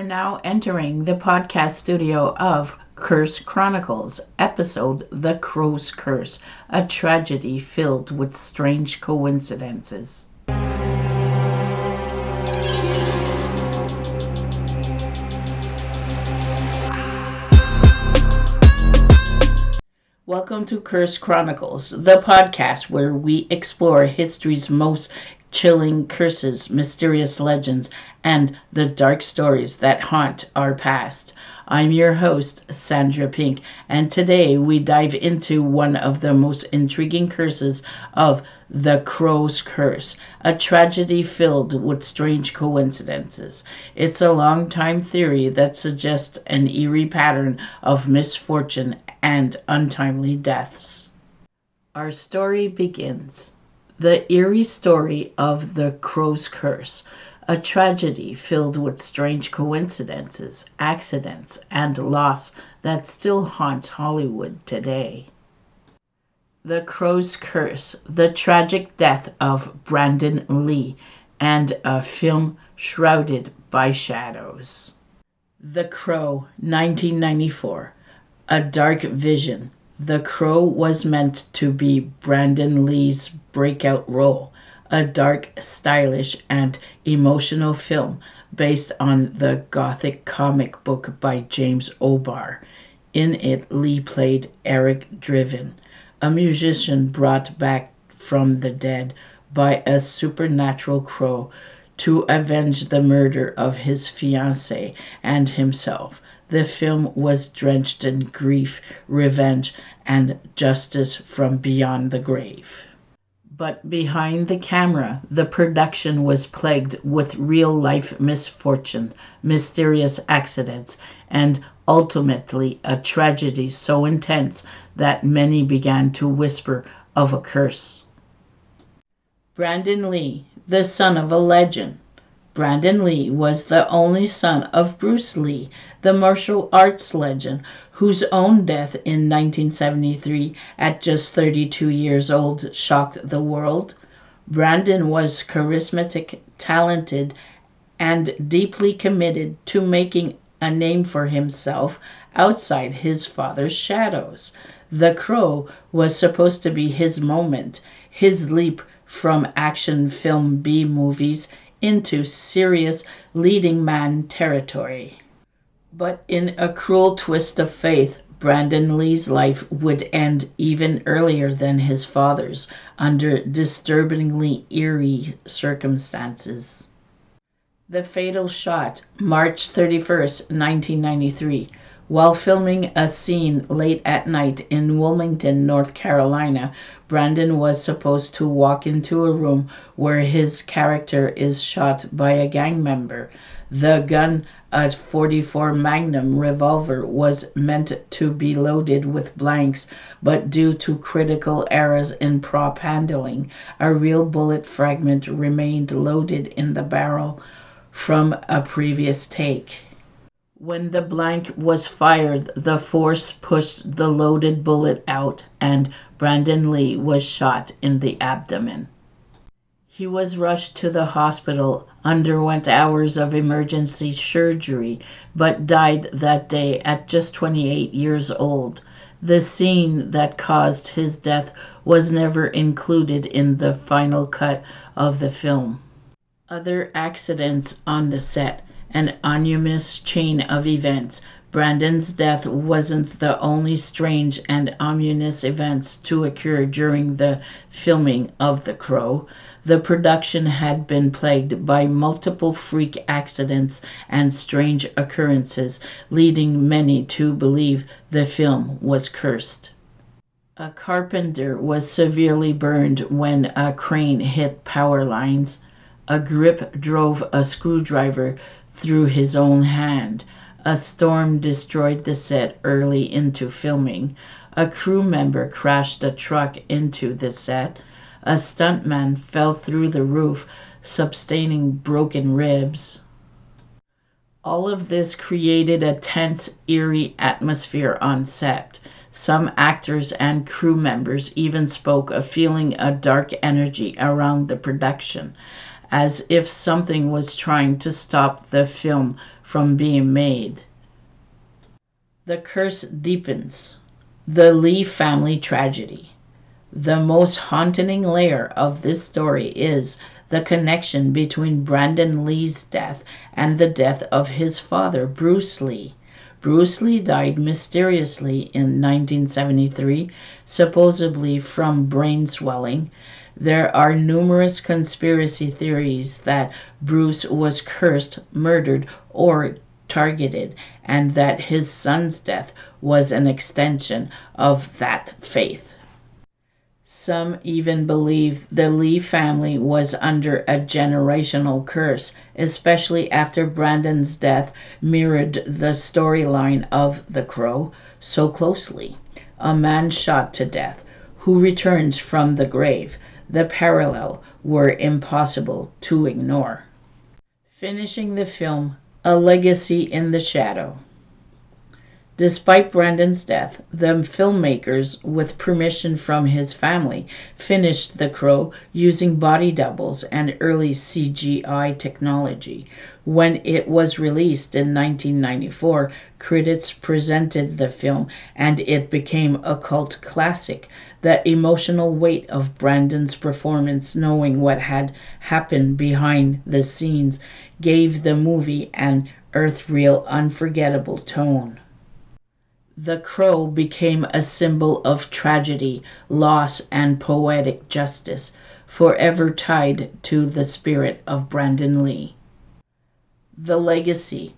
are now entering the podcast studio of Chronicles, episode The Crow's Curse, a tragedy filled with strange coincidences. Welcome to Chronicles, the podcast where we explore history's most chilling curses, mysterious legends, and the dark stories that haunt our past. I'm your host, Sandra Pink, and today we dive into one of the most intriguing curses of the Crow's Curse, a tragedy filled with strange coincidences. It's a long-time theory that suggests an eerie pattern of misfortune and untimely deaths. Our story begins. The eerie story of the Crow's Curse, a tragedy filled with strange coincidences, accidents, and loss that still haunts Hollywood today. The Crow's Curse, the tragic death of Brandon Lee, and a film shrouded by shadows. The Crow, 1994. A dark vision. The Crow was meant to be Brandon Lee's breakout role, a dark, stylish, and emotional film based on the Gothic comic book by James O'Barr. In it, Lee played Eric Driven, a musician brought back from the dead by a supernatural crow to avenge the murder of his fiancée and himself. The film was drenched in grief, revenge, and justice from beyond the grave. But behind the camera, the production was plagued with real-life misfortune, mysterious accidents, and ultimately a tragedy so intense that many began to whisper of a curse. Brandon Lee, the son of a legend. Brandon Lee was the only son of Bruce Lee, the martial arts legend, whose own death in 1973 at just 32 years old shocked the world. Brandon was charismatic, talented, and deeply committed to making a name for himself outside his father's shadows. The Crow was supposed to be his moment, his leap from action film B-movies into serious leading man territory. But in a cruel twist of fate, Brandon Lee's life would end even earlier than his father's, under disturbingly eerie circumstances. The fatal shot, March 31st, 1993. While filming a scene late at night in Wilmington, North Carolina, Brandon was supposed to walk into a room where his character is shot by a gang member. The gun, a .44 Magnum revolver, was meant to be loaded with blanks, but due to critical errors in prop handling, a real bullet fragment remained loaded in the barrel from a previous take. When the blank was fired, the force pushed the loaded bullet out, and Brandon Lee was shot in the abdomen. He was rushed to the hospital, underwent hours of emergency surgery, but died that day at just 28 years old. The scene that caused his death was never included in the final cut of the film. Other accidents on the set. An ominous chain of events. Brandon's death wasn't the only strange and ominous events to occur during the filming of The Crow. The production had been plagued by multiple freak accidents and strange occurrences, leading many to believe the film was cursed. A carpenter was severely burned when a crane hit power lines. A grip drove a screwdriver through his own hand. A storm destroyed the set early into filming. A crew member crashed a truck into the set. A stuntman fell through the roof, sustaining broken ribs. All of this created a tense, eerie atmosphere on set. Some actors and crew members even spoke of feeling a dark energy around the production, as if something was trying to stop the film from being made. The curse deepens. The Lee family tragedy. The most haunting layer of this story is the connection between Brandon Lee's death and the death of his father, Bruce Lee. Bruce Lee died mysteriously in 1973, supposedly from brain swelling. There are numerous conspiracy theories that Bruce was cursed, murdered, or targeted, and that his son's death was an extension of that faith. Some even believe the Lee family was under a generational curse, especially after Brandon's death mirrored the storyline of The Crow so closely. A man shot to death who returns from the grave. The parallel were impossible to ignore. Finishing the film, A Legacy in the Shadow. Despite Brandon's death, the filmmakers, with permission from his family, finished The Crow using body doubles and early CGI technology. When it was released in 1994, critics presented the film and it became a cult classic. The emotional weight of Brandon's performance, knowing what had happened behind the scenes, gave the movie an earth-real, unforgettable tone. The Crow became a symbol of tragedy, loss, and poetic justice, forever tied to the spirit of Brandon Lee. The Legacy,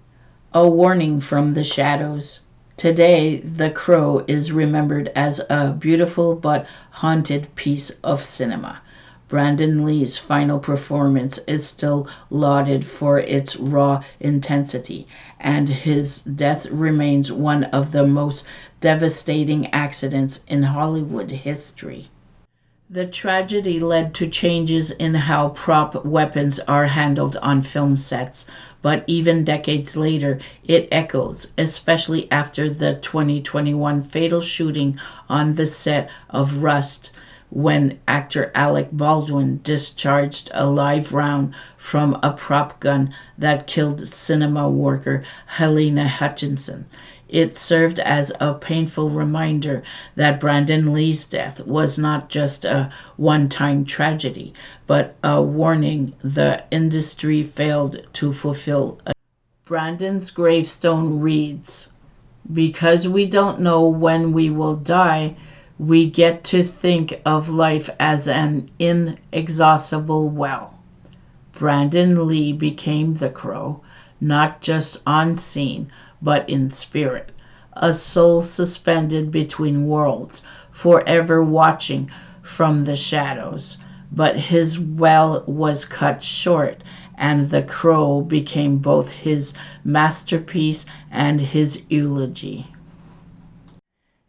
a warning from the shadows. Today, The Crow is remembered as a beautiful but haunted piece of cinema. Brandon Lee's final performance is still lauded for its raw intensity, and his death remains one of the most devastating accidents in Hollywood history. The tragedy led to changes in how prop weapons are handled on film sets, but even decades later, it echoes, especially after the 2021 fatal shooting on the set of Rust, when actor Alec Baldwin discharged a live round from a prop gun that killed cinema worker Helena Hutchinson. It served as a painful reminder that Brandon Lee's death was not just a one-time tragedy, but a warning the industry failed to fulfill. Brandon's gravestone reads, "Because we don't know when we will die, we get to think of life as an inexhaustible well." Brandon Lee became the Crow, not just on scene, but in spirit, a soul suspended between worlds, forever watching from the shadows. But his well was cut short, and The Crow became both his masterpiece and his eulogy.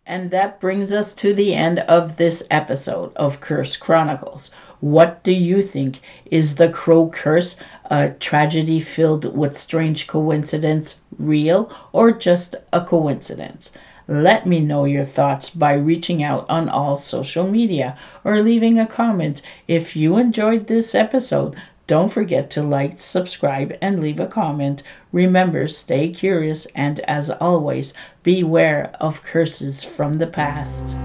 And that brings us to the end of this episode of Curse Chronicles. What do you think? Is the Crow curse a tragedy filled with strange coincidence real, or just a coincidence? Let me know your thoughts by reaching out on all social media or leaving a comment. If you enjoyed this episode, don't forget to like, subscribe, and leave a comment. Remember, stay curious, and as always, beware of curses from the past.